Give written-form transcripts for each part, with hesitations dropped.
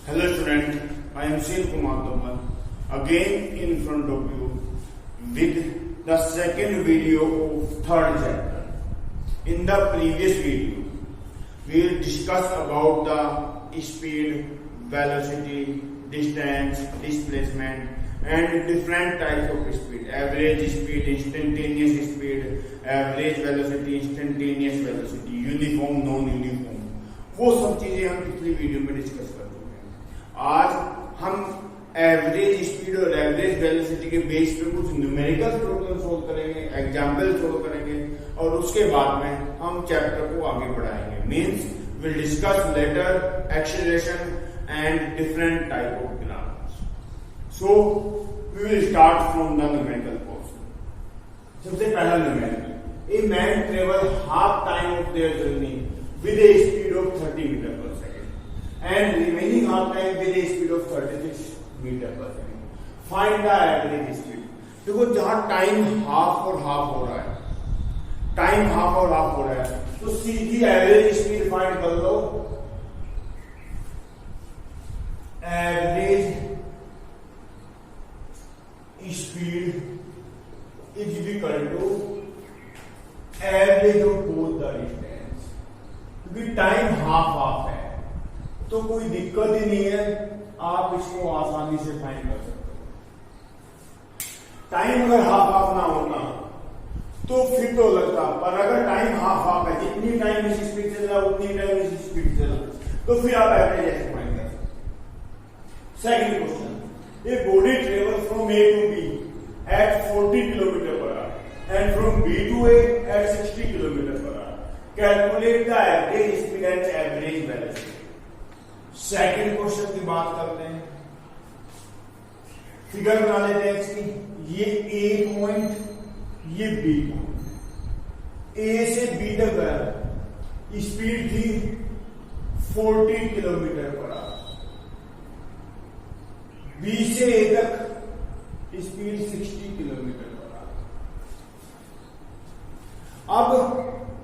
Hello student, I am Shin Kumar Tomal again in front of you with the second video of third chapter. In the previous video, we will discuss about the speed, velocity, distance, displacement and different types of speed. Average speed, instantaneous speed, average velocity, instantaneous velocity, uniform, non-uniform. वो सब चीजें हम पिछली video में discuss कर चुके हैं। आज हम एवरेज स्पीड और एवरेज वेलोसिटी के बेस पे कुछ न्यूमेरिकल प्रॉब्लम सोल्व करेंगे, एग्जाम्पल सोल्व करेंगे और उसके बाद में हम चैप्टर को आगे बढ़ाएंगे। Means will discuss later acceleration and different type of graphs. So we will start from the numerical portion. सबसे पहला numerical, a man travel half time of their journey with a speed of 30 meter per second and remaining half time with a speed of 36 meter per second. Find the average speed. देखो जहां time half और half हो रहा है, time half और half हो रहा है, तो सीधी एवरेज स्पीड फाइंड कर लो। Average speed is equal to average of both the distance. क्योंकि टाइम हाफ हाफ है तो कोई दिक्कत ही नहीं है, आप इसको आसानी से फाइंड कर सकते हो। टाइम अगर हाफ हाफ ना होता तो फिर तो लगता, पर अगर टाइम हाफ हाफ है, जितनी टाइम इस स्पीड से चला उतनी टाइम इस स्पीड से चला, तो फिर आप एवरेज ऐसे फाइंड कर सकते हो। Second question, a body travel from A to B at 40 kilometre per hour and from B to A at 60 kilometre per hour. Calculate the average speed and average velocity. Second question की बात करते हैं, figure बना लेते हैं इसकी। ये ए point, ये बी पॉइंट, ए से बी तक गया, स्पीड थी 40 किलोमीटर पर आवर। बी से ए तक स्पीड 60 किलोमीटर पर आवर। अब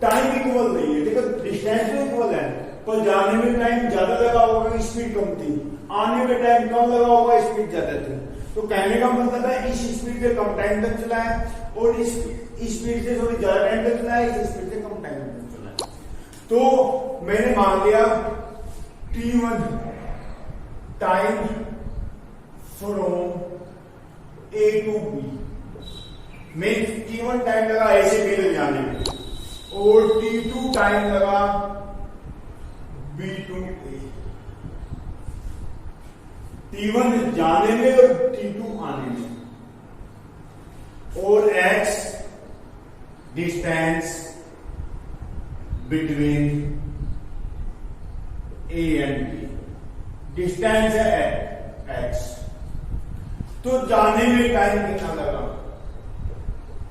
टाइम इक्वल नहीं है, देखो डिस्टेंस तो इक्वल है, पर जाने में टाइम ज्यादा लगा होगा, स्पीड कम थी, आने में टाइम कम लगा होगा, स्पीड ज्यादा थी। तो कहने का मतलब है इस स्पीड से कम टाइम तक चला है और इस स्पीड से थोड़ी ज्यादा टाइम तक चला है, इस स्पीड से कम टाइम तक चला है। तो मैंने मान लिया T1 time from A to B, means T1 time लगा ए से बी तक जाने में और T2 टाइम लगा B टू A। T1 जाने में और T2 आने में, और X distance between A and B। Distance है X, तो जाने में टाइम कितना लगा?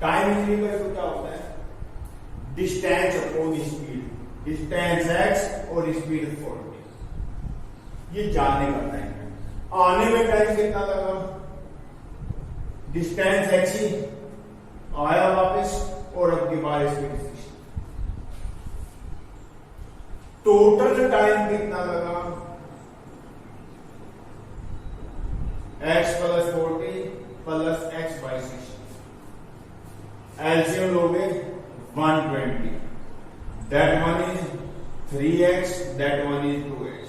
टाइम इक्वल टू क्या होता है? Distance upon speed, distance x और स्पीड 40। ये जाने का टाइम है। आने में टाइम कितना लगा? डिस्टेंस x ही आया वापस और अब की बार स्पीड 60। टोटल टाइम कितना लगा? x plus 40 plus x by 60। LCM लोगे 120, that one is 3x, that one is 2x।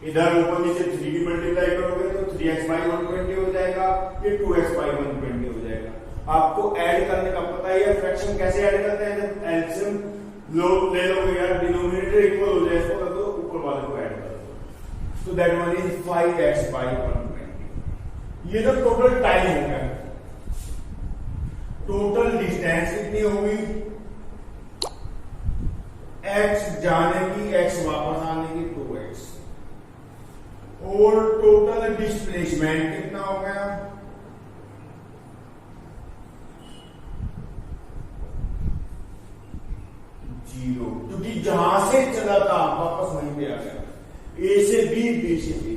इधर ऊपर नीचे 3 की मल्टीप्लाई करोगे तो 3x बाई 120 हो जाएगा, ये 2x बाई 120 हो जाएगा। आपको ऐड करने का पता ही है, फ्रैक्शन कैसे ऐड करते हैं? जब एलसीएम ले लोगे यार, डिनोमिनेटर इक्वल हो जाए तो ऊपर वाले को ऐड कर दो, तो that one is 5x by 120। ये तो टोटल टाइम हो गया। टोटल डिस्टेंस कितनी होगी? x जाने की, x वापस आने की 2x, और टोटल डिस्प्लेसमेंट कितना हो गया? 0, क्योंकि जहां से चला था वापस वहीं पे आ गया। ए से बी, बी से बी,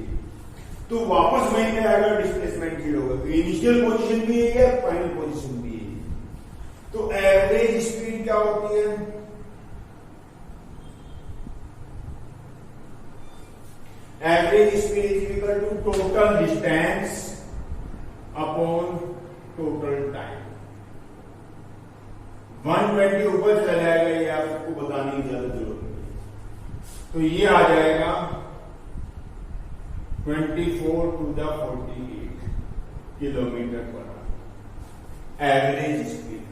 तो वापस वहीं पे आएगा, डिस्प्लेसमेंट 0 होगा। तो इनिशियल पोजीशन भी यही है, फाइनल पोजीशन भी यही है। तो एवरेज स्पीड क्या होती है? Average speed is equal to total distance upon total time. 120 ऊपर चला जाएगा, ये आपको बताने की ज्यादा जरूरत नहीं। तो ये आ जाएगा 24 टू द 48 किलोमीटर पर एवरेज स्पीड।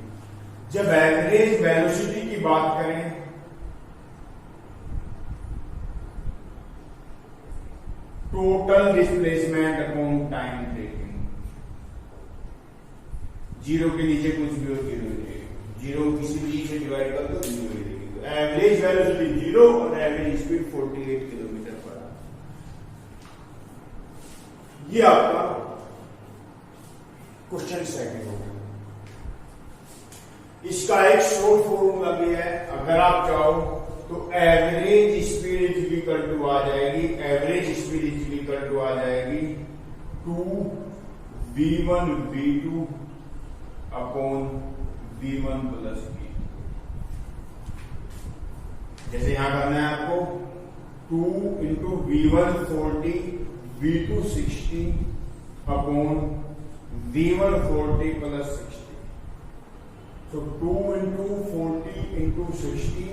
जब एवरेज वेलोसिटी की बात करें total displacement upon time taking, zero के नीचे कुछ भी हो जीरो रहेगा, जीरो किसी भी से डिवाइड कर दो जीरो रहेगी। तो एवरेज वेलोसिटी जीरो और एवरेज स्पीड 48 किलोमीटर पर। ये आपका क्वेश्चन सेकंड होगा। इसका एक शॉर्ट फॉर्मूला भी है, अगर आप चाहो तो average speed is equal to आ जाएगी, average speed is equal to आ जाएगी 2v1 v2 upon v1 plus v। जैसे यहां करना है आपको 2 into v1 40 v2 60 upon v1 40 plus 60। तो 2 into 40 into 60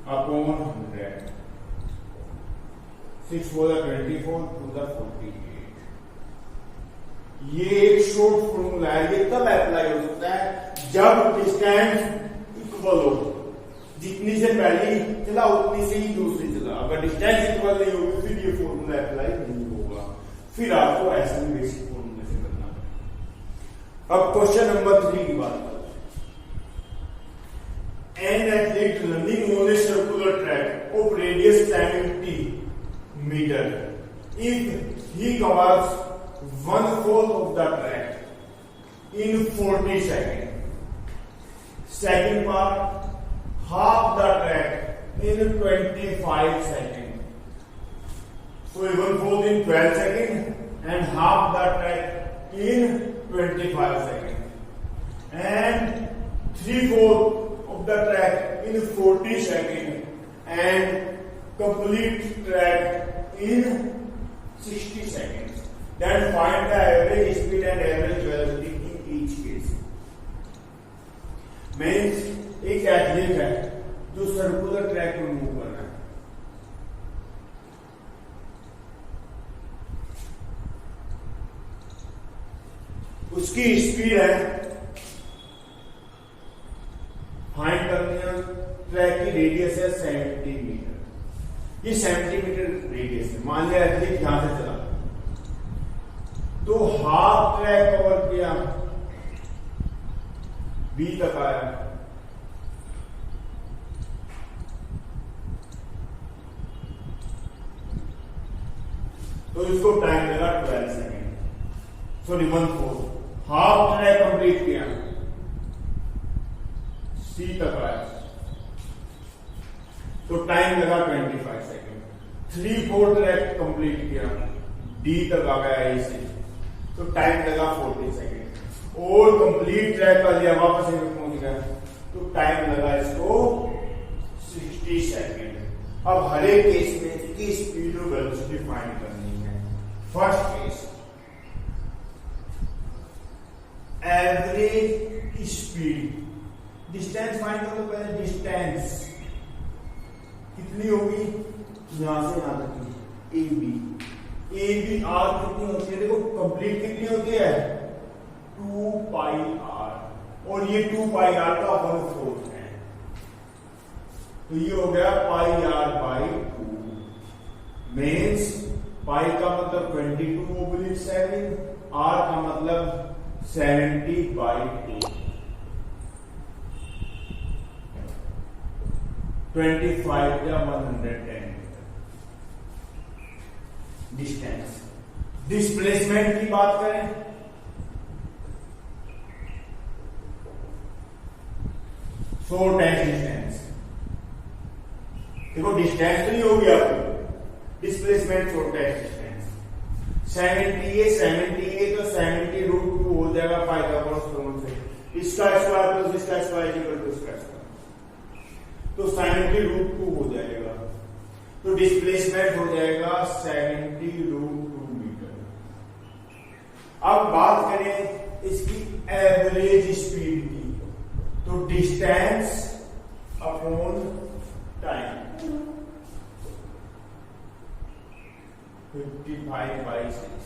upon 100, 6 4 24 to the 48। ये एक शॉर्ट फॉर्मूला है, ये तब अप्लाई हो सकता है जब डिस्टेंस इक्वल हो, जितनी से पहली चला उतनी से ही दूसरी चला। अगर डिस्टेंस इक्वल नहीं होगी फिर ये फॉर्मूला अप्लाई नहीं होगा, फिर आपको ऐसा ही बेसिक फॉर्मूले से करना है। अब क्वेश्चन नंबर 3 की बात करते हैं। An athlete running on a circular track of radius 70 meter. If he covers 1/4 of the track in 40 seconds, second part half the track in 25 seconds. So 1/4 in 12 seconds and half the track in 25 seconds, and 3/4 of the track in 40 seconds and complete track in 60 seconds. Then find the average speed and average velocity in each case. Means एक athlete है जो circular track में move कर रहा है, उसकी speed है, find करनी है, ट्रैक की रेडियस है 70 मीटर। ये 70 मीटर रेडियस है। मान लिया एथलीट यहां से चला तो हाफ ट्रैक कवर किया, बी तक आया, तो इसको टाइम लगा 12 second, sorry 1/4। Half track complete किया, सी तक आया, तो टाइम लगा 25 सेकेंड। 3/4 ट्रैक कंप्लीट किया, डी तक आ गया ए से, तो टाइम लगा 40 सेकेंड। और कंप्लीट ट्रैक कर लिया, वापस पहुंच गया, तो टाइम लगा इसको 60 सेकेंड। अब हर एक केस में इसकी स्पीड और वेलोसिटी फाइंड करनी है। First case average speed, distance find करो पहले। डिस्टेंस कितनी होगी, यहां से यहां तक की ए बी आर कितनी होती है, देखो कंप्लीट कितनी होती है 2 पाई आर, और ये 2 पाई आर का 1/4 है, तो ये हो गया पाई आर बाई 2। मीन्स पाई का मतलब 22/7, आर का मतलब 70/2, 25 या 110 डिस्टेंस। डिस्प्लेसमेंट की बात करें शॉर्ट डिस्टेंस, देखो डिस्टेंस तो नहीं होगी आपको, डिस्प्लेसमेंट शॉर्ट डिस्टेंस 70 तो 70√2 हो जाएगा पाइथागोरस थ्योरम से, इसका स्क्वायर प्लस इसका स्क्वायर इक्वल टू इसका स्क्वायर, तो 70√2 हो जाएगा। तो डिस्प्लेसमेंट हो जाएगा 70√2 मीटर। अब बात करें इसकी एवरेज स्पीड की, तो distance upon time 55/6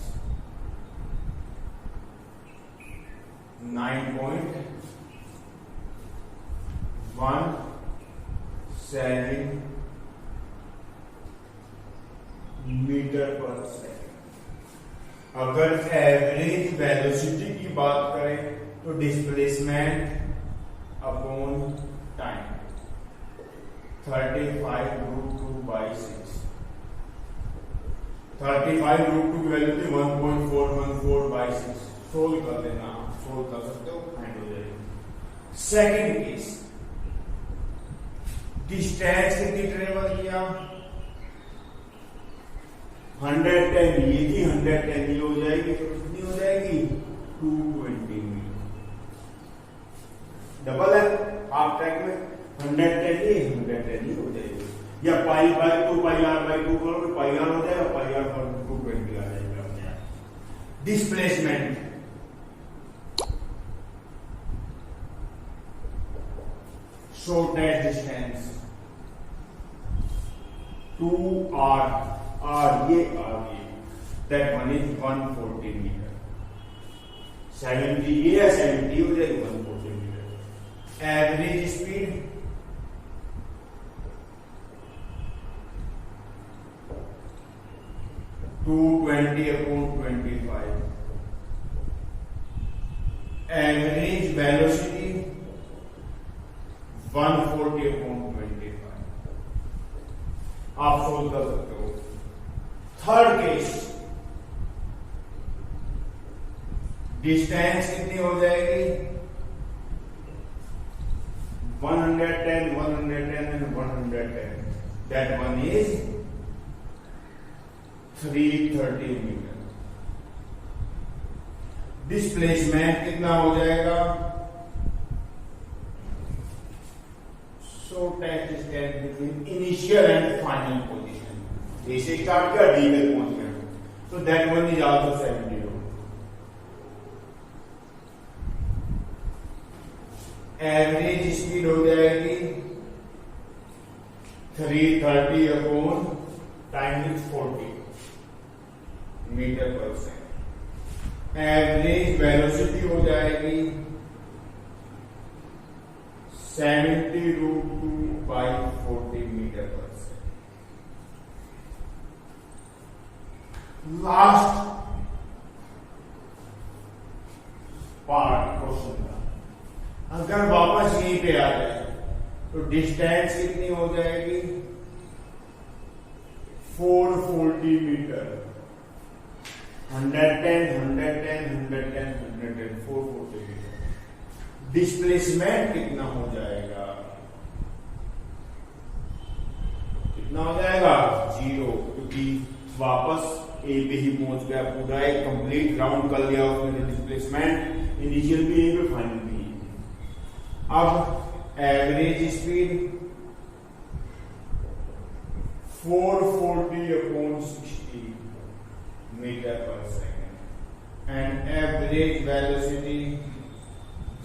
9.17 metre per second. अगर एवरेज वेलोसिटी की बात करें तो डिस्प्लेसमेंट अपॉन टाइम 35√2/6 35√2 की वैल्यू थी 1.414/6। सोल्व कर देना, सोल्व कर सकते हो, फाइंड हो जाएगी। सेकंड केस, डिस्टेंस कितनी ट्रेवल किया 110, ये थी 110, ये हो जाएगी तो कितनी हो जाएगी 220 मीटर। डबल है हाफ ट्रैक में 110 ये 110 ही हो जाएगी, या π/2 πr/2 करोगे πr हो जाएगा, πr पर 220 आ जाएगा अपने आप। डिस्प्लेसमेंट शॉर्टेस्ट डिस्टेंस 2r, ये दैट वन इज 140 मीटर। 70 ये है 70 हो जाएगी 140 metre. Average speed 220/25। Average velocity 140/25। आप सोल्व कर सकते हो। थर्ड केस, डिस्टेंस कितनी हो जाएगी 110 and 110, that one is 330 metre. Displacement कितना हो जाएगा, shortest distance between initial and final position. A से स्टार्ट किया, डी तक पहुंच गया, तो that one is also 70। Average speed हो जाएगी 330 time is 40 metre per second. Average velocity हो जाएगी 70√2/40 metre per second. Last part question का, अगर वापस यहीं पे आ जाए तो डिस्टेंस कितनी हो जाएगी 440 मीटर। 110 440 मीटर। डिस्प्लेसमेंट कितना हो जाएगा, कितना हो जाएगा 0, क्योंकि वापस ए पे ही पहुंच गया, पूरा एक कंप्लीट राउंड कर लिया उसने। डिस्प्लेसमेंट इनिशियल भी यहीं पे, फाइनल भी। अब average speed 440/60 metre per second and average velocity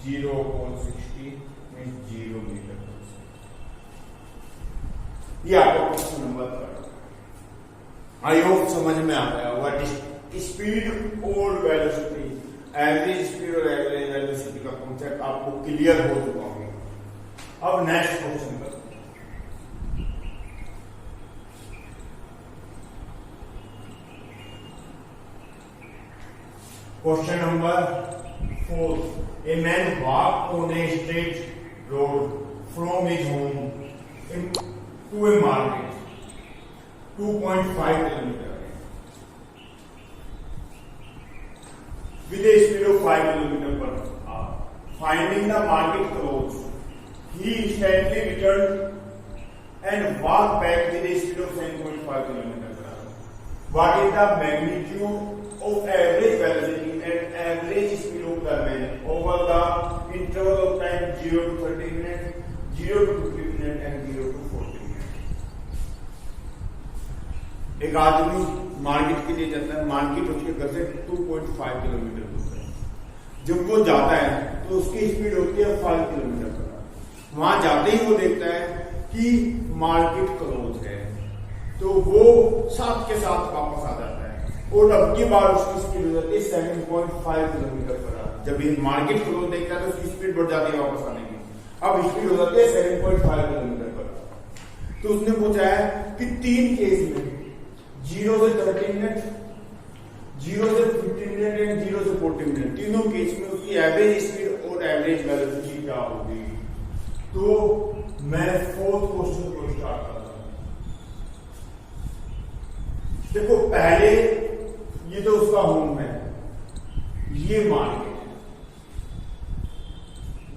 0/60 means 0 metre per second. ये आपका क्वेश्चन नंबर 3। आई होप समझ में आ गया होगा। स्पीड और वेलोसिटी, एवरेज स्पीड और एवरेज वेलोसिटी का कॉन्सेप्ट आपको क्लियर हो चुका होगा। अब नेक्स्ट क्वेश्चन पर, question number 4। A man walk on a straight road from his home to a market 2.5 kilometre with a speed of 5 km per hour. Finding the market close, he instantly returned and walked back with a speed of 7.5 km per hour. What is the magnitude of average velocity and average speed of the man over the interval of time 0 to 30 minutes, 0 to 50 minutes and 0 to 40 minutes? एक आदमी market के लिए जाता है, market उसके घर से 2.5 kilometre दूर है। जब वो जाता है तो उसकी स्पीड होती है 5 किलोमीटर पर आवर। वहां जाते ही वो देखता है कि मार्केट क्लोज है, तो वो साथ के साथ वापस आ जाता है और अब की बार उसकी स्पीड हो जाती है 7.5 किलोमीटर पर आवर। जब ये मार्केट क्लोज देखता है तो उसकी स्पीड बढ़ जाती है वापस आने की, अब स्पीड हो जाती है 7.5 किलोमीटर पर आवर। तो उसने पूछा है कि 3 केस में 0 से 30 मिनट, 0 से 15 मिनट एंड 0 से 40 मिनट, तीनों केस में उसकी एवरेज स्पीड और एवरेज वेलोसिटी क्या होगी। तो मैं 4th क्वेश्चन को स्टार्ट करता हूं। देखो पहले ये तो उसका होम है, ये मार्केट है,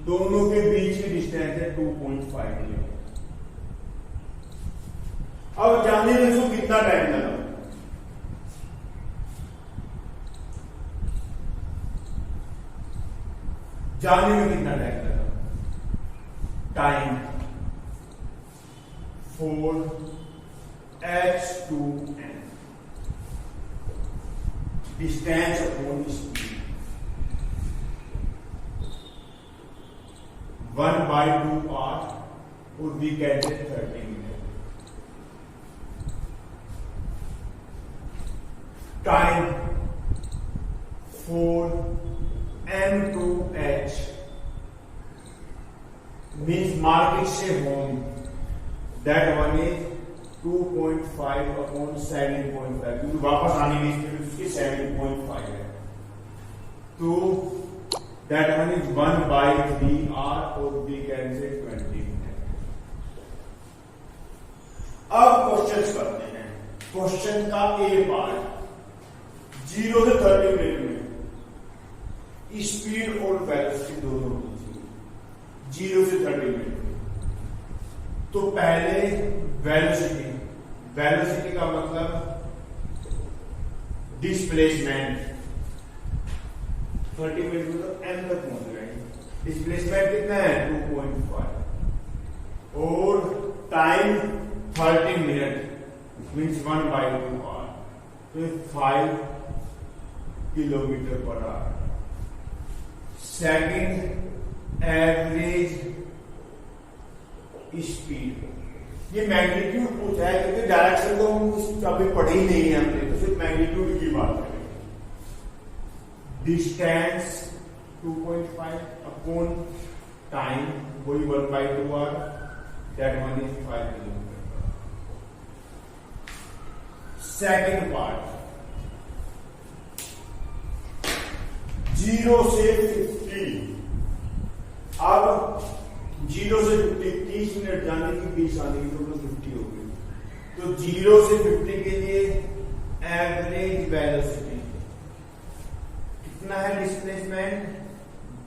दोनों के बीच की डिस्टेंस है 2.5 किलोमीटर। अब जाने में उसको कितना टाइम लगा, जाने में कितना टाइम लगा, time 4h2n distance upon speed 1/2 hour और we get 30 minute. Time 4m2h means market से home, that one is 2.5 upon 7.5, क्योंकि वापस आने की स्पीड उसकी 7.5 है, तो that one is 1/3 hour और we can say 20 minutes। अब क्वेश्चन करते हैं। क्वेश्चन का ए पार्ट 0 से 30 मिनट में स्पीड और वेलोसिटी दोनों पूछी, 0 से 30 मिनट में। तो पहले वेलोसिटी, वेलोसिटी का मतलब डिस्प्लेसमेंट, 30 मिनट में तो m तक पहुंच गए। डिस्प्लेसमेंट कितना है 2.5 और टाइम 30 मिनट मीन्स 1/2 आवर, तो 5 kilometre per our. Second average speed, ये मैग्नीट्यूड पूछा है क्योंकि डायरेक्शन तो हम अभी पढ़े ही नहीं है हमने, तो सिर्फ मैग्नीट्यूड की बात करें। डिस्टेंस 2.5 अपॉन टाइम वही 1/2 hour, that one is 5 kilometre. Second part 0 से 50, अब 0 से 50 30 मिनट जाने की 20 आने की, टोटल 50 हो गई। तो 0 से 50 के लिए एवरेज वेलोसिटी कितना है, डिस्प्लेसमेंट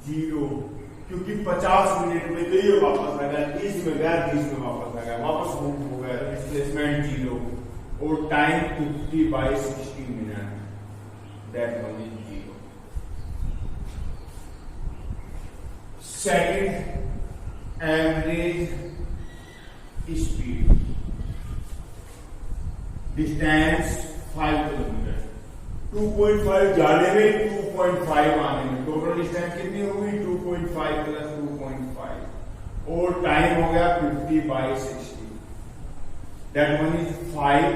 0, क्योंकि 50 मिनट में तो ये वापस आ गया, 30 में गया, 30 में वापस आ गया, वापस मूव हो गया, डिस्प्लेसमेंट 0 और time 50/60 minute, that one is 0। Second average speed, distance 5 kilometre, 2.5 जाने में 2.5 आने में, टोटल डिस्टेंस कितनी होगी 2.5 + 2.5 और टाइम हो गया 50/60, that one is 5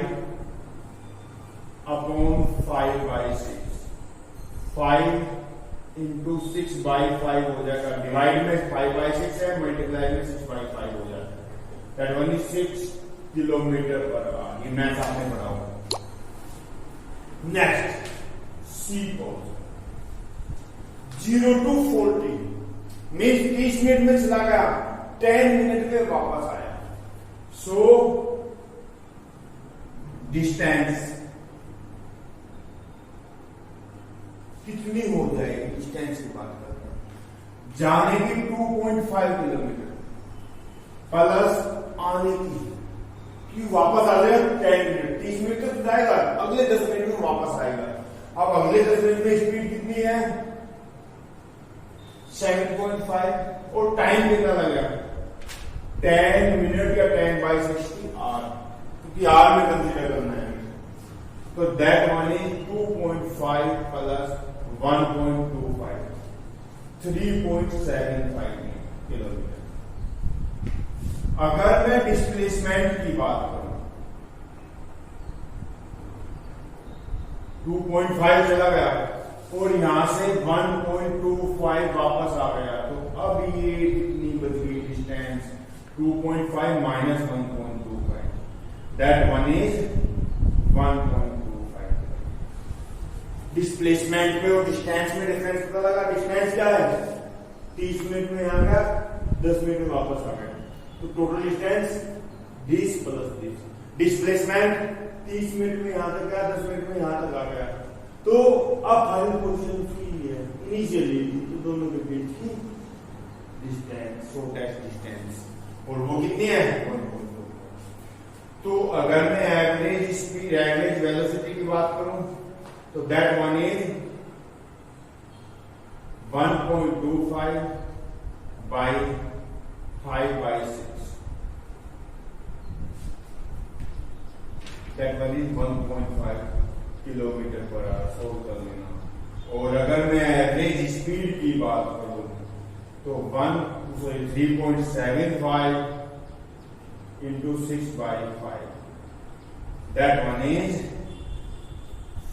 upon 5/6, 5 into 6/5 हो जाएगा, डिवाइड में 5/6 है, मल्टीप्लाई में 6/5 हो जाता है, that one is 6 kilometre per hour. ये मैं सामने पढ़ाऊंगा। Next suppose 0 to 40 means 30 minute में चला गया, 10 मिनट में वापस आया। सो डिस्टेंस कितनी हो जाएगी, डिस्टेंस की बात करते हैं। जाने की 2.5 किलोमीटर प्लस आने की वापस आ जाएगा 10 मिनट, 30 मिनट तक जाएगा, अगले 10 मिनट में वापस आएगा। अब अगले 10 मिनट में स्पीड कितनी है 7.5 और टाइम कितना लगेगा 10 मिनट या 10/60 आवर, क्योंकि आवर में कंसीडर करना है। तो that one is 2.5 plus 1.25 3.75 kilometre. अगर मैं डिस्प्लेसमेंट की बात करूं 2.5 चला गया और यहां से 1.25 वापस आ गया, तो अब ये कितनी बच गई distance 2.5 minus 1.25 that one is 1.25। Displacement में और डिस्टेंस में डिफरेंस पता लगा। डिस्टेंस क्या है 30 मिनट में यहां गया 10 मिनट में वापस आ गया, तो total distance 20 plus 30। Displacement 30 minute में यहां तक गया 10 मिनट में यहां तक आ गया, तो अब फाइनल पोजीशन की है इनिशियली तो दोनों के बीच की डिस्टेंस शॉर्टेस्ट डिस्टेंस और वो कितनी है 1.2। तो अगर मैं एवरेज स्पीड एवरेज वेलोसिटी की बात करूं तो that one is 1.25 by 5/6 that one is 1.5 kilometre per our solve कर लेना। और अगर मैं एवरेज स्पीड की बात करूं तो 3.75 into 6/5 that one is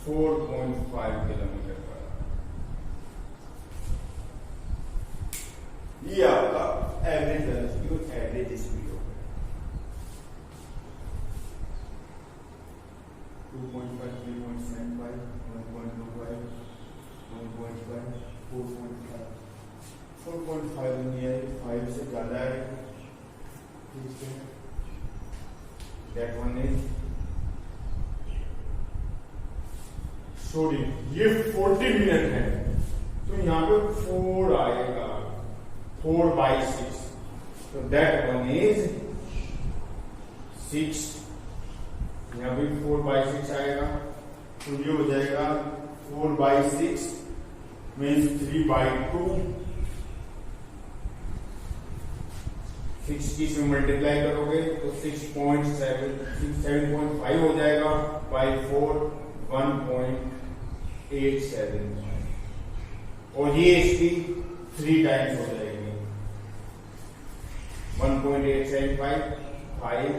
4.5 kilometre per hour. ये आपका एवरेज वेलोसिटी और एवरेज स्पीड हो गया 2.5 3.75 1.25 1.5 4.5 4.5 नहीं है 5 से ज्यादा है, ठीक है। दैट वन इज सॉरी ये 40 मिनट है तो यहाँ पे 4 आएगा 4/6 तो दैट वन इज 6। यहाँ पे 4/6 आएगा तो ये हो जाएगा 4/6 मीन्स 3/2 60 से मल्टीप्लाई करोगे तो 7.5 हो जाएगा बाई 4 1.87 और ये इसकी 3 टाइम्स हो जाएगी 1.875 5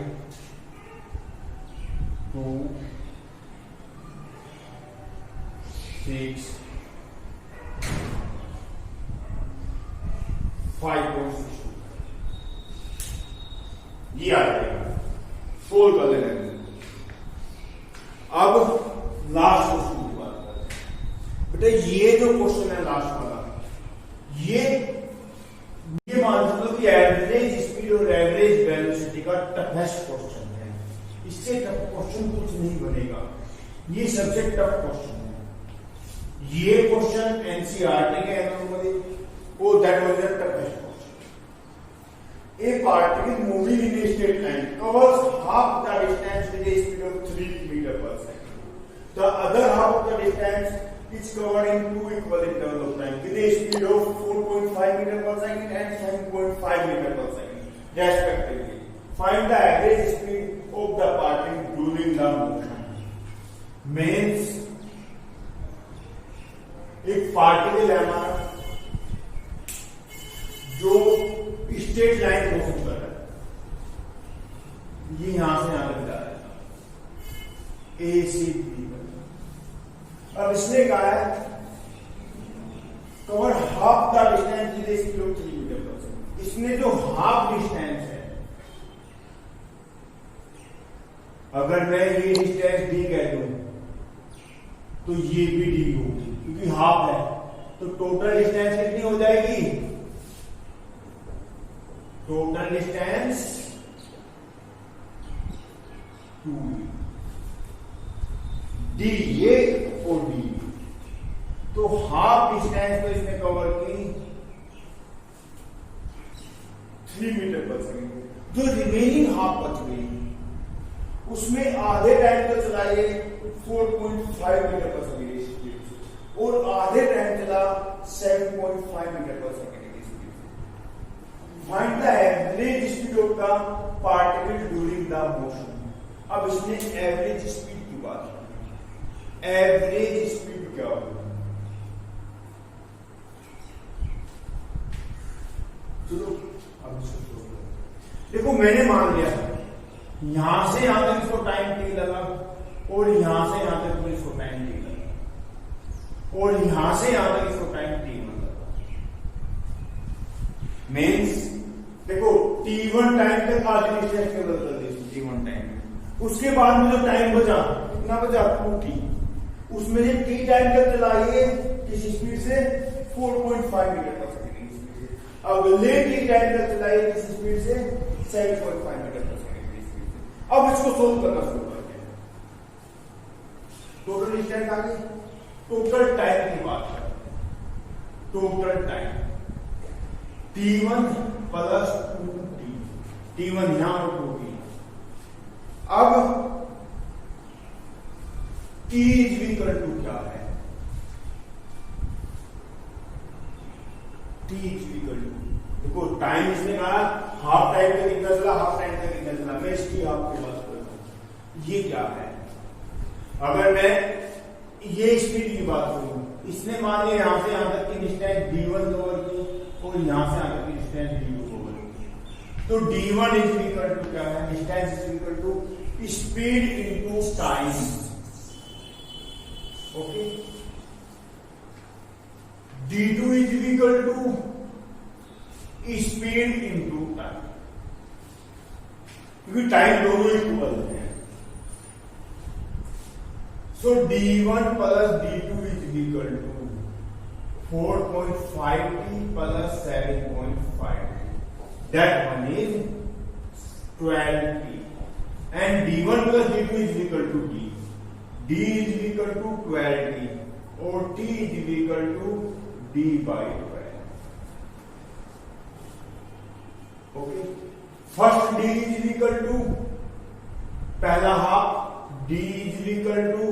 2 6 5.6 ये आ जाएगा। सोल्व कर लेना। अब लास्ट क्वेश्चन की बात करते हैं। बेटा ये जो क्वेश्चन है लास्ट वाला ये मान लो कि एवरेज स्पीड और एवरेज वेलोसिटी का टफेस्ट क्वेश्चन है। इससे टफ क्वेश्चन कुछ नहीं बनेगा, ये सबसे टफ क्वेश्चन है। ये क्वेश्चन एनसीईआरटी के नॉर्मली वो that was the toughest. A particle moving in a straight line covers half the distance with a speed of 3 meters per second. The other half of the distance is covered in 2 equal intervals of time with a speed of 4.5 meters per second and 7.5 meters per second, respectively. Find the average speed of the particle during the motion. Means एक particle है हमारा जो straight line motion कर रहा है, ये यहां से यहां तक जा रहा है ए से बी पर। अब इसने कहा है cover half the distance with a speed of 3 metre per second. इसने जो हाफ डिस्टेंस है, अगर मैं ये डिस्टेंस डी कह दूं तो ये भी डी होगी क्योंकि हाफ है, तो टोटल डिस्टेंस कितनी हो जाएगी? टोटल डिस्टेंस 2 डी ये और डी, तो हाफ डिस्टेंस तो इसने कवर की 3 मीटर पर सेकंड। जो रिमेनिंग हाफ बच गई उसमें आधे टाइम तो चलाइए 4.5 मीटर पर सेकंड स्पीड से और आधे टाइम चला 7.5 मीटर पर सेकंड की स्पीड से। Find the average speed of the particle during the motion. अब इसने एवरेज स्पीड की बात की, एवरेज स्पीड क्या होगी? चलो अब देखो, मैंने मान लिया यहां से यहां तक इसको टाइम टी लगा और यहां से यहां तक इसको टाइम टी लगा और यहां से यहां तक इसको टाइम टी लगा। मीन्स देखो T1 टाइम तक आधी डिस्टेंस कवर कर दी T1 टाइम, उसके बाद में जो टाइम बचा कितना बचा 2t, उसमें से t टाइम तक चलाइए किस स्पीड से 4.5 मीटर पर सेकंड स्पीड से, अगले t टाइम तक चलाइए किस स्पीड से 7.5 मीटर पर सेकंड की स्पीड से। अब इसको सोल्व करना शुरू करते हैं। टोटल डिस्टेंस आ गई, टोटल टाइम की बात करते हैं। Total time T1 plus 2t, T1 यहां और 2t। अब t इज इक्वल टू क्या है? t इज इक्वल टू, देखो टाइम इसने कहा हाफ टाइम तक कितना चला, हाफ टाइम तक कितना चला, मैं इसकी आपके बात करता हूं। ये क्या है? अगर मैं ये स्पीड की बात करूं, इसने मान लिया यहां से यहां तक की डिस्टेंस d1 कवर की और यहां से यहां तक की डिस्टेंस d2 कवर की, तो d1 इज इक्वल टू क्या है? Distance is equal to speed into time. Okay, d2 is equal to speed into time, क्योंकि टाइम दोनों इक्वल है। So d1 plus d2 is equal to 4.5t plus 7.5t, that one is 12t, and d1 plus d2 is equal to d, d is equal to 12t और t is equal to d by 12. Okay, first d is equal to पहला half d is equal to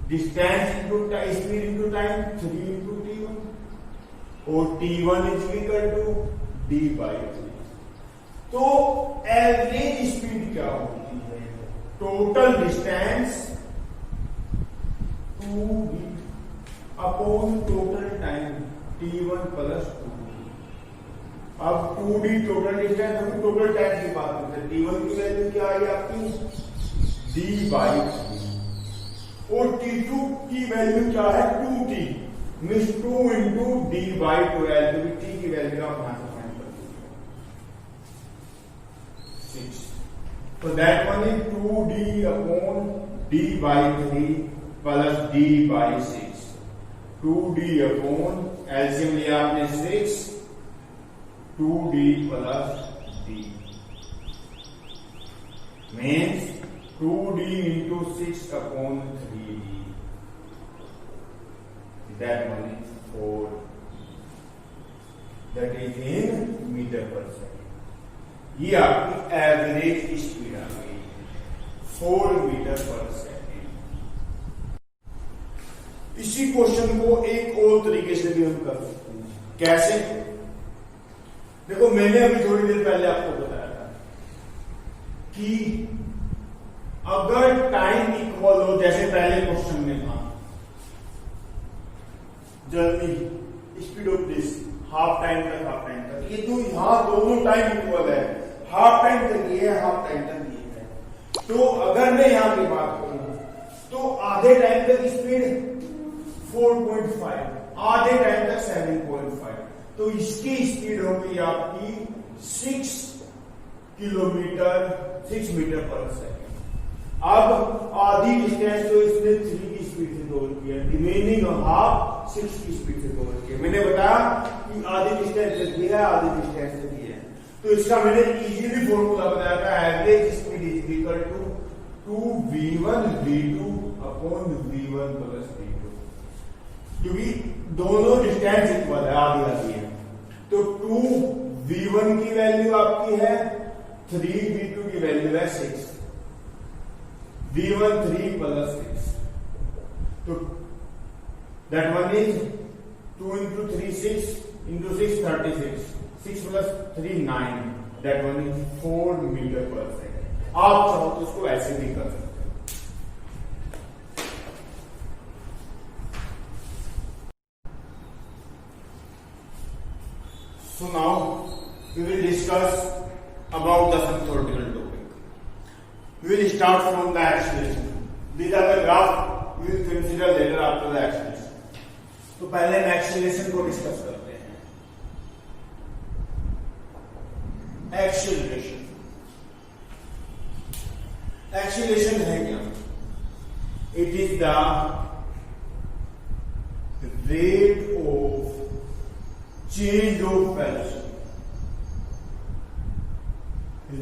distance into speed into time 3 into t1 और t1 is equal to d by 3। तो average speed क्या होती है? Total distance 2d upon total time t1 plus 2d। अब 2d total distance, हम total time की बात करते हैं। t1 की वैल्यू क्या आई आपकी? d by 3 और t2 की वैल्यू क्या है? 2t, means 2 into d by 12, जो t की वैल्यू आप यहां से फाइंड कर लीजिए 6। तो that one is 2d upon d by 3 plus d by 6, 2d upon LCM लिया आपने 6, 2d plus d means 2d into 6 upon 3d, that one is 4, that is in metre per second. ये आपकी average speed आ गई 4 metre per second. इसी question को एक और तरीके से भी हम कर सकते हैं। कैसे? देखो मैंने अभी थोड़ी देर पहले आपको बताया था कि अगर टाइम इक्वल हो, जैसे पहले क्वेश्चन में था, journey speed of this half time तक, ये तो यहां दोनों टाइम इक्वल है, हाफ टाइम तक ये है, हाफ टाइम तक ये है। तो अगर मैं यहां की बात करूं तो आधे टाइम तक स्पीड 4.5, आधे टाइम तक 7.5, तो इसकी स्पीड होगी आपकी 6 मीटर पर सेकेंड। अब आधी डिस्टेंस तो इसने 3 की स्पीड से कवर किया, रिमेनिंग हाफ 6 की स्पीड से कवर किया। मैंने बताया कि आधी डिस्टेंस तक है, आधी डिस्टेंस तक है, तो इसका मैंने इजीली फॉर्मूला बताया था, average speed is equal to 2v1 v2 upon v1 plus v2, क्योंकि दोनों डिस्टेंस इक्वल है, आधी आधी है। तो 2v1 की वैल्यू आपकी है 3v2 की वैल्यू है 6, v1 3 प्लस 6, तो that one is 2 into 3 6 into 6 36, 6 plus 3 9, that one is 4 metre per second. आप चाहो तो उसको ऐसे भी कर सकते हो। will start from the acceleration. These are the graph we will consider later after the acceleration. तो पहले हम acceleration को डिस्कस करते हैं. Acceleration. Acceleration है क्या? It is the rate of change of velocity.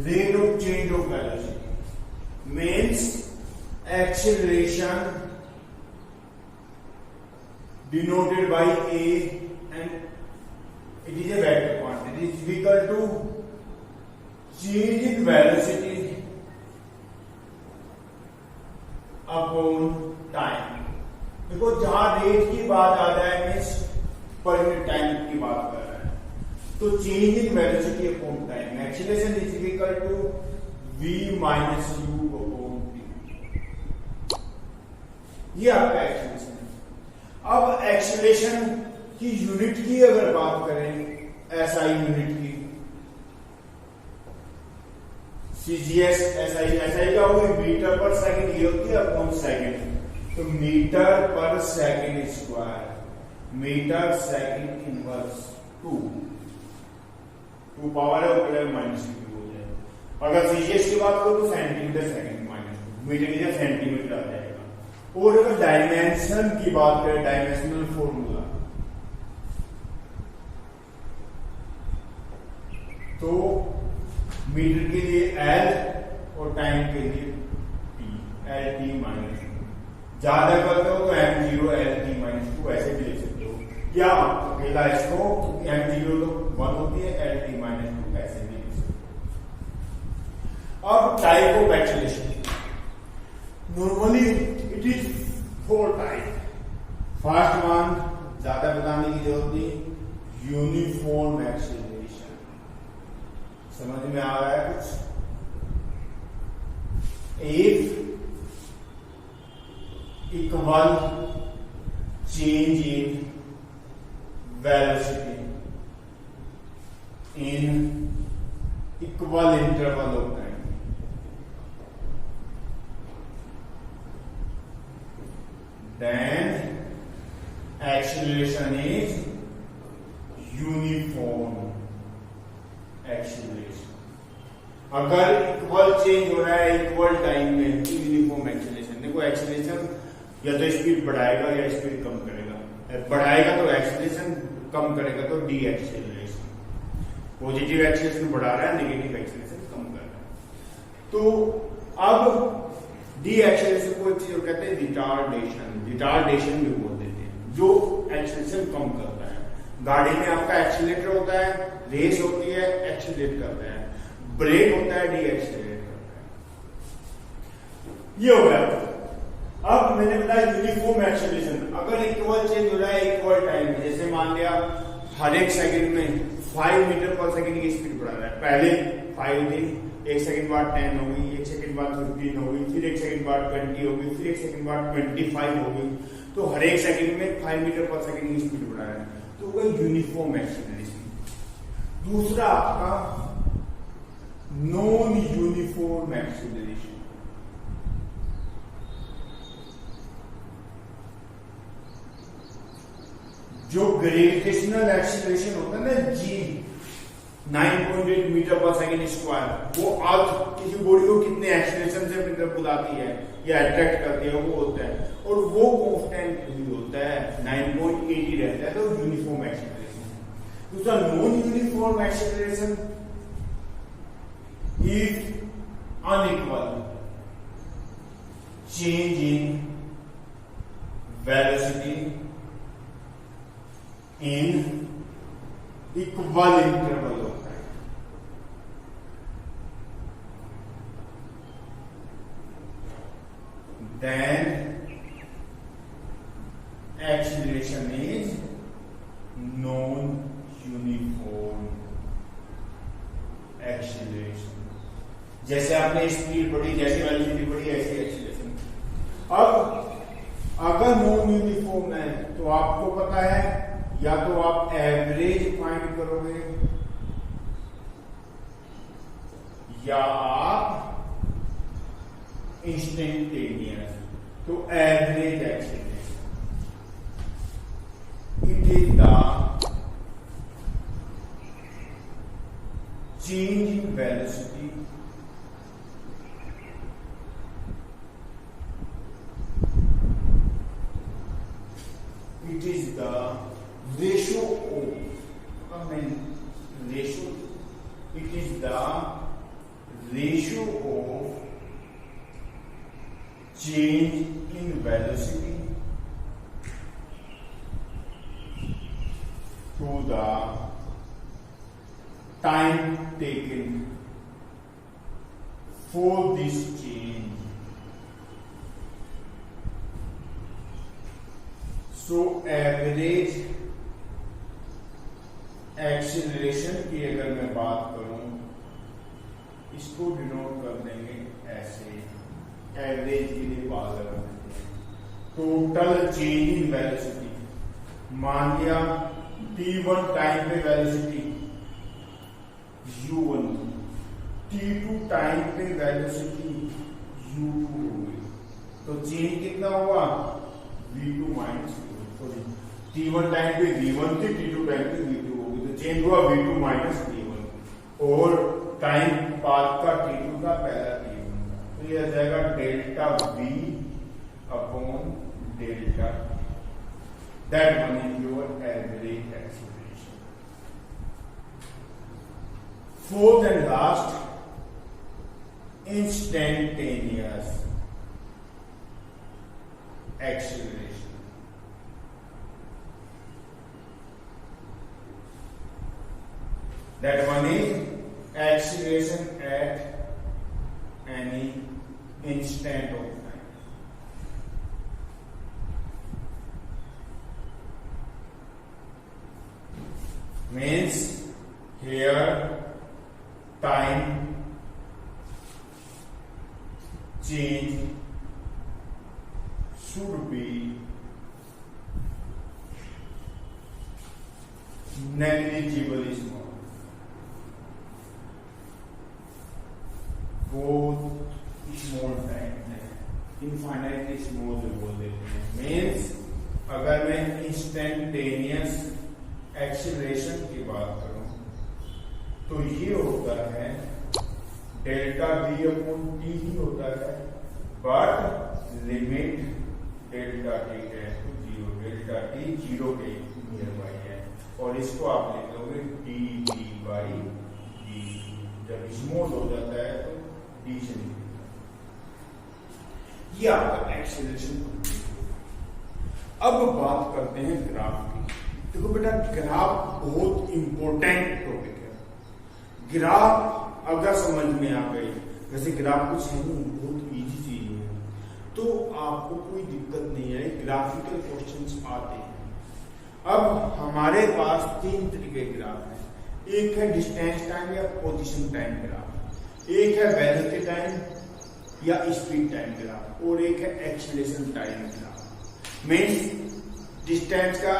Rate of change of velocity means acceleration denoted by a, and it is a vector quantity. It is equal to change in velocity upon time. देखो जहां rate की बात आ जाए means per unit time की बात कर रहा है, तो change in velocity upon time, acceleration is equal to v minus u upon t. ये आपका एक्सीलरेशन है. अब एक्सीलरेशन की यूनिट की अगर बात करें, SI यूनिट की, CGS SI का होगी मीटर पर सेकंड, ये होती है अपॉन सेकंड. तो metre per second square, metre second inverse 2 power है ऊपर माइनस टू हो जाए. अगर सीजीएस की बात करो तो सेंटीमीटर सेकंड माइनस 2, मीटर की जगह सेंटीमीटर आ जाएगा. और अगर डायमेंशन की बात करें, डायमेंशनल फॉर्मूला, तो मीटर के लिए L और टाइम के लिए T, LT माइनस 2. ज्यादा करते हो तो m0 LT माइनस 2 ऐसे भी लिख सकते हो, या अकेला इसको m0 तो 1 होती है, LT माइनस 2 ऐसे भी लिख सकते हो. अब type of acceleration, normally it is 4 type. First one ज्यादा बताने की जरूरत नहीं, यूनिफॉर्म एक्सीलरेशन. समझ में आ रहा है कुछ? If equal change in velocity in equal interval of time, then acceleration is uniform acceleration. अगर इक्वल चेंज हो रहा है इक्वल टाइम में, यूनिफॉर्म एक्सीलरेशन. देखो एक्सीलरेशन या तो स्पीड बढ़ाएगा या स्पीड कम करेगा. बढ़ाएगा तो एक्सीलरेशन, कम करेगा तो डी एक्सीलरेशन. पॉजिटिव एक्सीलरेशन बढ़ा रहा है, नेगेटिव एक्सीलरेशन कम कर रहा है. तो अब डी एक्सीलरेशन को एक चीज कहते हैं रिटार्डेशन. रिटार्डेशन भी बोल देते हैं, जो एक्सीलरेशन कम करता है. गाड़ी में आपका एक्सीलरेटर होता है, रेस होती है, एक्सीलरेट करता है. ब्रेक होता है, डी एक्सीलरेट करता है. ये हो गया. अब मैंने बताया यूनिफॉर्म एक्सीलरेशन. अगर इक्वल चेंज हो रहा है इक्वल टाइम में, जैसे मान लिया हर एक सेकंड में 5 मीटर पर सेकंड की स्पीड बढ़ा रहा है. पहले 5 थी, एक सेकंड बाद 10 हो गई, एक सेकंड बाद 15 हो गई, फिर एक सेकंड बाद 20 हो गई, फिर एक सेकंड बाद 25 हो गई. तो हर एक सेकंड में 5 मीटर पर सेकंड की स्पीड बढ़ा रहा है, तो वो यूनिफॉर्म एक्सीलरेशन. दूसरा आपका नॉन यूनिफॉर्म एक्सीलरेशन. जो ग्रेविटेशनल एक्सीलरेशन होता है ना G, 9.8 metre per second square, वो अर्थ किसी बॉडी को कितने एक्सीलरेशन से बुलाती है या अट्रैक्ट करती है, वो होता है. और वो कांस्टेंट ही होता है, 9.80 रहता है. तो यूनिफॉर्म एक्सीलरेशन. दूसरा non uniform acceleration, if unequal change in velocity in equal interval of time, then acceleration is non-uniform acceleration. जैसे आपने स्पीड बढ़ी, जैसे वेलोसिटी बढ़ी, ऐसी एक्सीलरेशन. अब अगर नॉन यूनिफॉर्म है तो आपको पता है, या तो आप एवरेज फाइंड करोगे या आप इंस्टेंटेनियस, तो average acceleration, it is the change in velocity it is the ratio of ratio it is the ratio of change in velocity to the time taken for this change. So average acceleration की अगर मैं बात करूं, इसको denote कर देंगे ऐसे, average के लिए बात कर टोटल चेंज इन वेलोसिटी। मान लिया t1 टाइम पे वेलोसिटी u1, t2 टाइम पे वेलोसिटी u2 होगी, तो चेंज कितना हुआ v2 minus sorry t1 time पे v1 थी, t2 टाइम पे v2 होगी, तो चेंज हुआ v2 माइनस v1, और टाइम पाथ का t2 का पहला t1 का, तो ये आ जाएगा delta v upon delta, that one is your average acceleration. Fourth and last, instantaneous acceleration. That one is acceleration at any instant of time. Means here time change should be negligibly small, बहुत small time है, infinitely small जो बोल देते हैं। Means अगर मैं instantaneous acceleration की बात करूं तो ये होता है डेल्टा v अपॉन टी ही होता है, but limit delta T tends to zero, delta T zero के नियर बाई है, और इसको आप लिख लोगे डी वी बाई डी, जब स्मॉल हो जाता है तो डी से निकलता है। ये आपका एक्सीलरेशन। अब बात करते हैं ग्राफ की। देखो बेटा, ग्राफ बहुत इंपॉर्टेंट टॉपिक है। ग्राफ अगर समझ में आ गई, वैसे ग्राफ कुछ है नहीं, बहुत इजी चीज है, तो आपको कोई दिक्कत नहीं है, ग्राफिकल क्वेश्चंस आते हैं। अब हमारे पास तीन तरीके के ग्राफ हैं, एक है डिस्टेंस टाइम या पोजीशन टाइम ग्राफ, एक है वेलोसिटी टाइम या स्पीड टाइम ग्राफ, और एक है acceleration time graph. Means distance का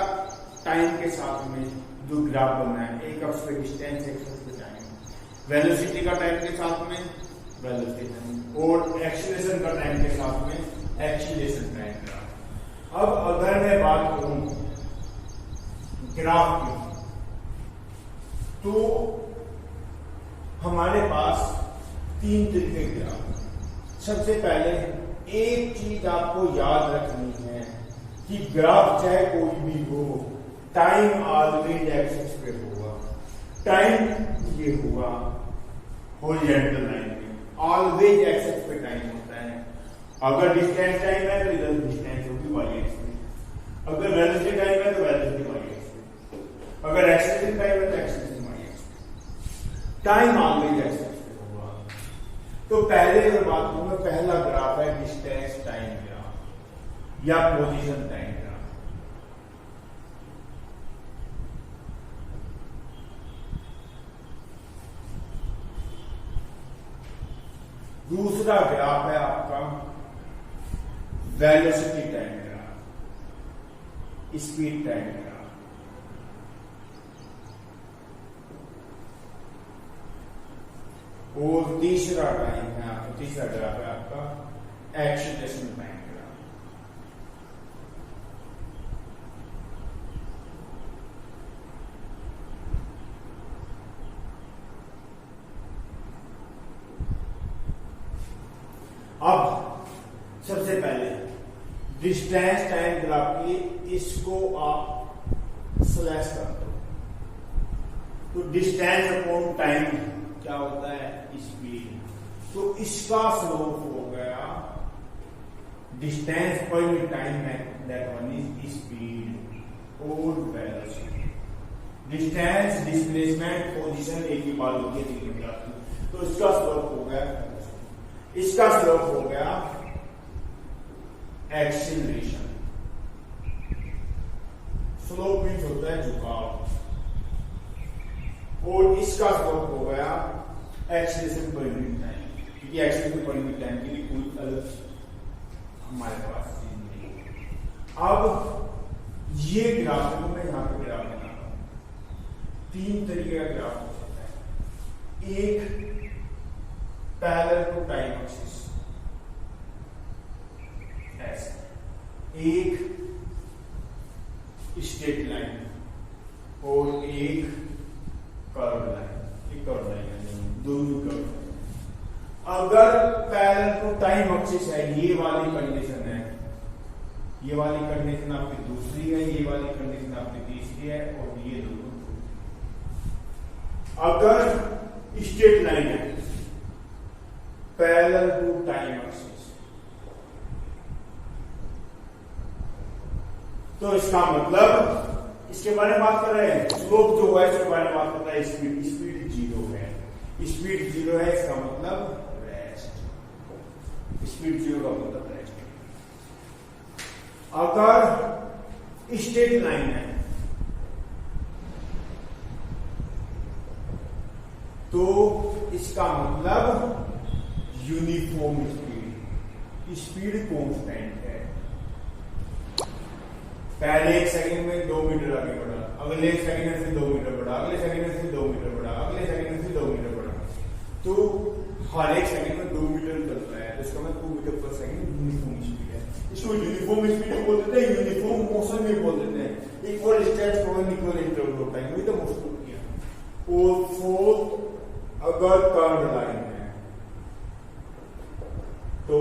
टाइम के साथ में जो ग्राफ बनना है, एक अक्ष पे डिस्टेंस, एक अक्ष पे टाइम, वेलोसिटी का टाइम के साथ में वेलोसिटी टाइम, और एक्सीलरेशन का टाइम के साथ में एक्सीलरेशन टाइम ग्राफ। अब अगर मैं बात करूं ग्राफ की, तो हमारे पास तीन तरीके के ग्राफ। सबसे पहले एक चीज आपको याद रखनी है कि ग्राफ चाहे कोई भी हो, टाइम ऑलवेज एक्सिस पे होगा, टाइम ये होगा हॉरिजॉन्टल लाइन में, ऑलवेज एक्सिस पे टाइम होता है। अगर डिस्टेंस टाइम है तो इधर डिस्टेंस होगी वाई एक्स में, अगर वेलोसिटी टाइम है तो वेलोसिटी वाई एक्स में, अगर एक्सीलरेशन टाइम है तो एक्सीलरेशन वाई एक्स में, टाइम ऑलवेज एक्सिस पे होगा। तो पहले अगर बात करूंगा, पहला ग्राफ है डिस्टेंस टाइम ग्राफ या पोजीशन टाइम ग्राफ। दूसरा ग्राफ है आपका velocity time graph, speed time graph. और तीसरा टाइम है आपका, तीसरा ग्राफ है आपका एक्सीलरेशन टाइम ग्राफ। अब सबसे पहले डिस्टेंस टाइम ग्राफ की इसको आप स्लैश कर दो, तो डिस्टेंस अपॉन टाइम क्या होता है, स्पीड। तो इसका स्लोप हो गया डिस्टेंस पर time, that one is speed और वेलोसिटी। डिस्टेंस, डिस्प्लेसमेंट, पोजीशन एक ही बात होती है तीनों ग्राफ की। तो इसका स्लोप हो गया, इसका स्लोप हो गया एक्सीलरेशन। स्लोप मीन्स होता है झुकाव, और इसका स्लोप हो गया एक्सीलरेशन पर यूनिट टाइम, क्योंकि एक्सीलरेशन पर यूनिट टाइम के लिए कोई अलग हमारे पास चीज नहीं। अब ये ग्राफ को मैं यहां पे ग्राफ बना रहा हूं। तीन तरीके का ग्राफ हो सकता है। एक पैरेलल टू टाइम एक्सिस, एक स्ट्रेट लाइन और एक कर्व लाइन। एक कर्व लाइन है, दोनों कर्व। अगर पैरेलल टू टाइम एक्सिस है, ये वाली कंडीशन है, ये वाली कंडीशन आपकी दूसरी है, ये वाली कंडीशन आपकी तीसरी है, और ये दोनों। अगर स्ट्रेट लाइन है पैरेलल टू टाइम एक्सिस, तो इसका मतलब इसके बारे में बात कर रहे हैं। स्लोप जो है इसके बारे में बात कर रहे हैं। स्पीड, स्पीड जीरो है, स्पीड जीरो है, इसका मतलब रेस्ट। स्पीड जीरो का मतलब रेस्ट। अगर स्ट्रेट लाइन है तो इसका मतलब यूनिफॉर्म स्पीड, स्पीड कांस्टेंट है। पहले एक सेकंड में 2 मीटर आगे बढ़ा, अगले सेकंड से 2 मीटर बढ़ा, अगले सेकंड से 2 मीटर बढ़ा, अगले सेकंड से 2 मीटर बढ़ा। तो हर एक सेकंड में 2 मीटर चल रहा है, इसका मतलब 2 metre per second uniform speed है। इसको यूनिफॉर्म स्पीड बोल देते हैं, यूनिफॉर्म मोशन भी बोल देते हैं। Equal steps for equal interval होता है, वही तो मोशन किया। और फोर्थ, अगर कर्व लाइन है तो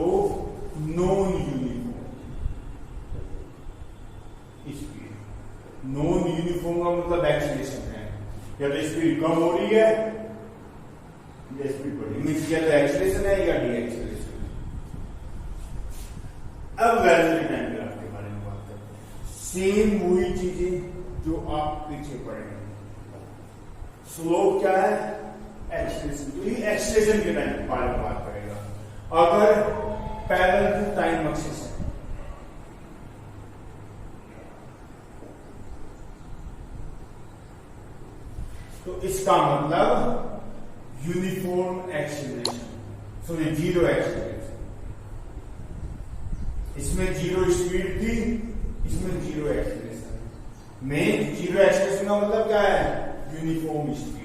non uniform speed. Non uniform का मतलब एक्सीलरेशन है, या तो स्पीड कम हो रही है या स्पीड बढ़ रही है, या तो एक्सीलरेशन है या डी एक्सीलरेशन। अब वेलोसिटी टाइम ग्राफ के बारे में बात करते हैं। सेम वही चीजें जो आप पीछे पढ़े। स्लोप क्या है, एक्सीलरेशन। तो ये एक्सीलरेशन के टाइम के बारे में बात करेगा। अगर पैरेलल टू टाइम एक्सिस है तो इसका मतलब uniform acceleration, sorry zero acceleration. इसमें जीरो स्पीड थी, इसमें जीरो एक्सीलरेशन। में जीरो एक्सीलरेशन का मतलब क्या है, यूनिफॉर्म स्पीड।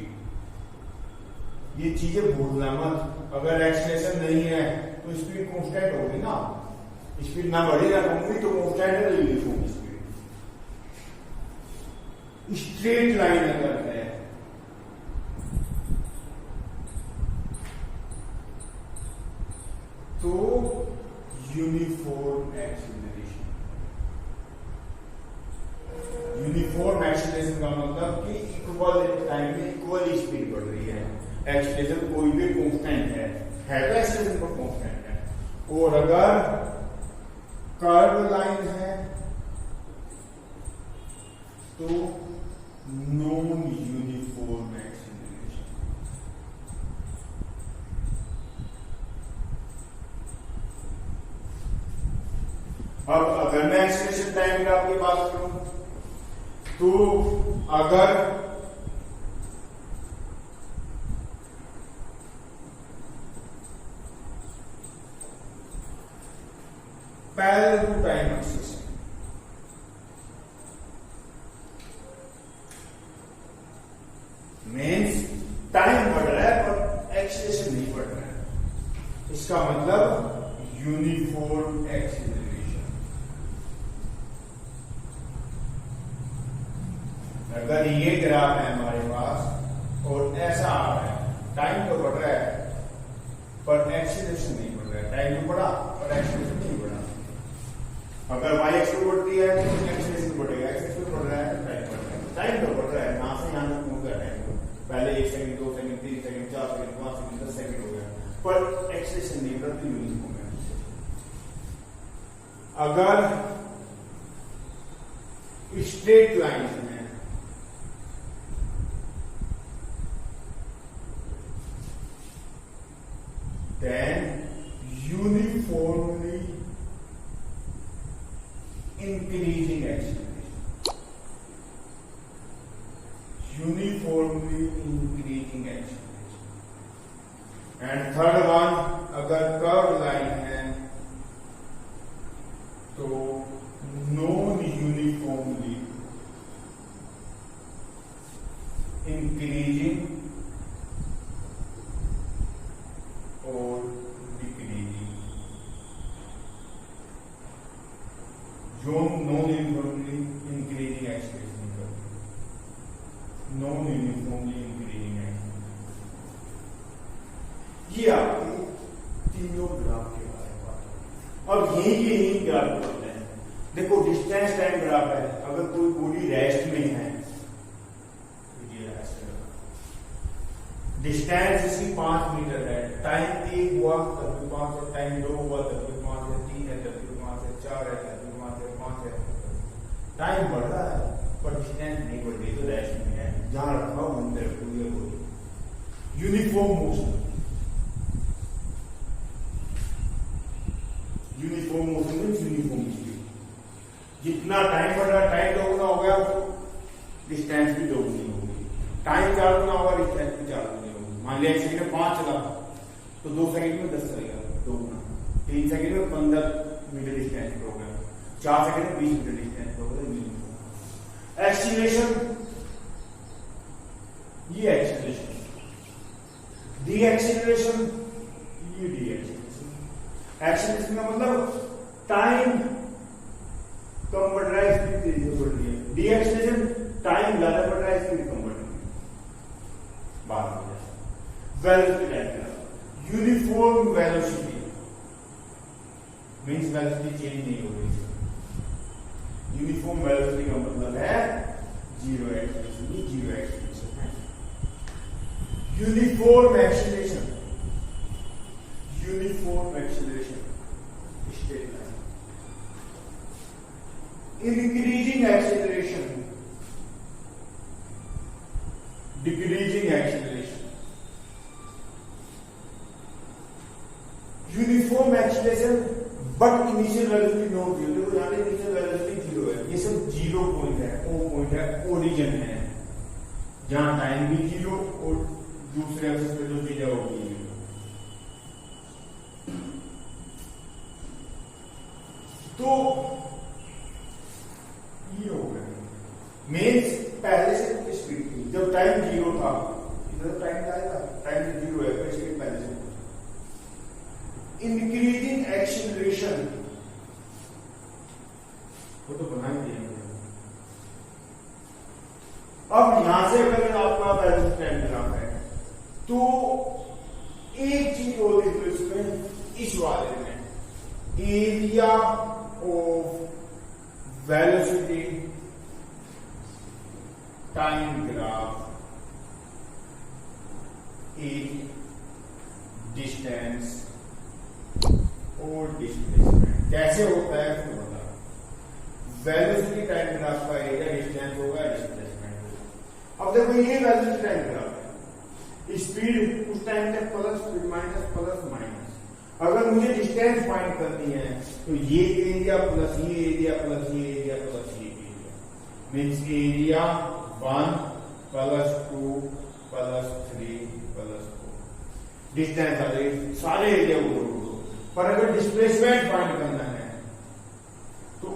ये चीजें भूलना मत। अगर एक्सीलरेशन नहीं है तो स्पीड कांस्टेंट होगी ना, स्पीड ना बढ़ी ना कम हुई तो कांस्टेंट है, तो यूनिफॉर्म स्पीड। स्ट्रेट लाइन अगर है तो यूनिफॉर्म एक्सीलरेशन। यूनिफॉर्म एक्सीलरेशन का मतलब कि इक्वल टाइम में इक्वल स्पीड बढ़ रही है। एक्सीलरेशन कोई भी कांस्टेंट है तो एक्सीलरेशन पर कांस्टेंट है। और अगर कर्व लाइन है तो नॉन यूनिफॉर्म एक्सीलरेशन। अब अगर मैं एक्सीलरेशन टाइम ग्राफ की बात करूं तो अगर parallel to time axis means time बढ़ रहा है पर एक्सीलरेशन नहीं बढ़ रहा है, इसका मतलब यूनिफॉर्म यूनिफॉर्म एक्सीलरेशन। अगर ये ग्राफ है हमारे पास और ऐसा आ रहा है, टाइम तो बढ़ रहा है पर एक्सीलरेशन नहीं बढ़ रहा है, टाइम तो बढ़ा पर एक्सीलरेशन नहीं बढ़ा। अगर y एक्स बढ़ती है तो एक्सीलरेशन बढ़ेगा, एक्स बढ़ रहा है तो टाइम बढ़ रहा है, टाइम तो बढ़ रहा है, यहां से यहां तक पहुंच गया टाइम। पहले 1 second 2 second 3 second 4 second 5 second 10 second हो गया, पर एक्सीलरेशन नहीं बढ़ती, यूनिफॉर्म है। अगर स्ट्रेट लाइन में then uniformly increasing acceleration, uniformly increasing acceleration। and third one, अगर कर्व लाइन है तो non uniformly increasing और डिक्रीजिंग। जो नॉन यूनिफॉर्मली इंक्रीजिंग एक्सीलरेशन करती है, नॉन यूनिफॉर्मली इंक्रीजिंग एक्सीलरेशन। ये आपके तीनों ग्राफ के बारे में बात है। अब यही ग्राफ होते हैं। देखो डिस्टेंस टाइम ग्राफ है, अगर कोई बॉडी रेस्ट में है डिस्टेंस इसकी 5 मीटर है, टाइम 1 हुआ तब भी 5 है, टाइम 2 हुआ तब भी 5 है, 3 है तब भी 5 है, 4 है तब भी 5 है, 5 है। टाइम बढ़ रहा है पर डिस्टेंस नहीं बढ़ रही, तो रेस्ट में है, जहां रखा हो वहीं पे रखो। ये बोली uniform motion, uniform motion means uniform speed. जितना टाइम बढ़ रहा है, टाइम दोगुना हो गया तो डिस्टेंस भी दोगुनी होगी, टाइम 4 गुना होगा, डिस्टेंस भी 4 गुना। मान लिया 1 सेकंड में 5 चला तो 2 सेकंड में 10 चलेगा, 2 गुना। 3 सेकंड में 15 मीटर डिस्टेंस हो गया, 4 सेकंड में 20 मीटर डिस्टेंस हो गया। एक्सीलरेशन, ये एक्सीलरेशन, डी एक्सीलरेशन, ये डी एक्सीलरेशन। एक्सीलरेशन का मतलब टाइम कम बढ़ रहा है, स्पीड तेजी से बढ़ रही है। डी एक्सीलरेशन टाइम ज्यादा बढ़ रहा है, स्पीड कम बढ़ रही है। बात हो जाए velocity, uniform velocity means velocity change नहीं हो रही। यूनिफॉर्म वेलोसिटी का मतलब है जीरो एक्सीलरेशन, ये जीरो एक्सीलरेशन है। Uniform acceleration, uniform acceleration straight line. Increasing acceleration, decreasing acceleration. Uniform acceleration but initial velocity not zero. देखो यहां पे इनिशियल वेलोसिटी जीरो है, ये सब जीरो पॉइंट है, ओ पॉइंट है, ओरिजिन है, जहां टाइम भी जीरो और दूसरे एक्सिस पे जो चीज है वो भी जीरो। तो ये हो गया मीन्स पहले से कुछ स्पीड थी, जब टाइम जीरो था, इधर टाइम क्या था, टाइम जीरो है, कुछ स्पीड पहले से। इंक्रीजिंग एक्सीलरेशन वो तो बना ही दिया। अब यहां से अगर आपका वेलोसिटी टाइम ग्राफ है तो एक चीज और देखो इसमें, इस वाले में area of velocity time graph in distance और डिस्प्लेसमेंट कैसे होता है तो बता। वेलोसिटी टाइम ग्राफ का एरिया डिस्टेंस होगा, डिस्प्लेसमेंट होगा। अब देखो ये वेलोसिटी टाइम ग्राफ है, स्पीड उस टाइम तक प्लस माइनस प्लस माइनस। अगर मुझे डिस्टेंस फाइंड करनी है तो ये एरिया प्लस ये एरिया प्लस ये एरिया प्लस ये area means area 1 plus 2 plus 3 plus 4। Distance आ जाएगी, सारे एरिया को जोड़ दो। पर अगर डिस्प्लेसमेंट फाइंड करना है तो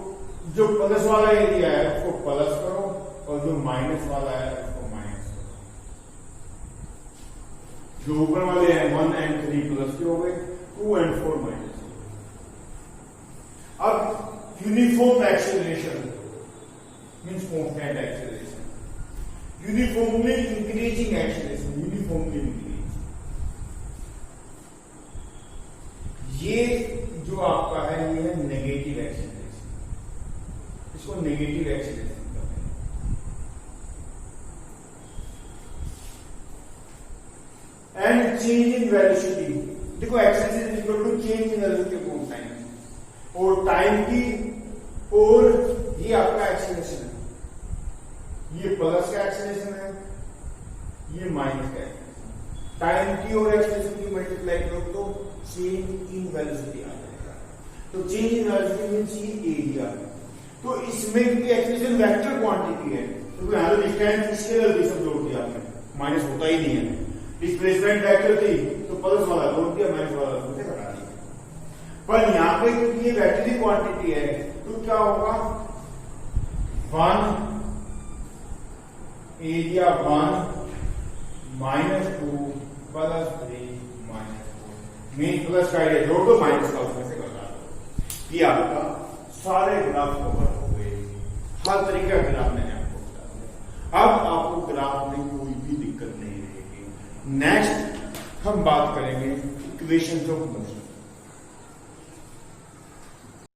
जो प्लस वाला एरिया है उसको प्लस करो और जो माइनस वाला है उसको माइनस करो। जो ऊपर वाले हैं 1 and 3 प्लस के हो गए, 2 and 4 माइनस हो गए। अब uniform acceleration means constant acceleration, uniformly increasing acceleration, uniformly increase, ये जो आपका है ये है नेगेटिव एक्सेलरेशन, इसको नेगेटिव एक्सेलरेशन कहते हैं। एंड चेंज इन वेलोसिटी, देखो acceleration is equal to change in velocity upon time, और टाइम की और ये आपका एक्सेलरेशन है, ये प्लस का एक्सेलरेशन है, ये माइनस का एक्सेलरेशन, टाइम की और एक्सेलरेशन की मल्टीप्लाई करो तो चेंज इन वेलोसिटी आ जाएगा। तो चेंज इन वेलोसिटी मींस ये एरिया, तो इसमें क्योंकि एक्सेलरेशन वेक्टर क्वांटिटी है तो यहां तो डिस्टेंस स्केलर भी सब जोड़ दिया आपने, माइनस होता ही नहीं है, डिस्प्लेसमेंट वेक्टर थी तो प्लस वाला जोड़ दिया, माइनस वाला जोड़ दिया, घटा दिया। पर यहां पे क्योंकि ये वेक्टर की क्वांटिटी है तो क्या होगा, 1 एरिया 1 -2 + 3 -4 मीन प्लस का एरिया जोड़ दो, माइनस का उसमें से घटा दो। ये आपका सारे ग्राफ कवर हो गए, हर तरीके का ग्राफ मैंने आपको बता दिया। अब आपको ग्राफ में कोई भी दिक्कत नहीं रहेगी। नेक्स्ट हम बात करेंगे इक्वेशंस ऑफ मोशन।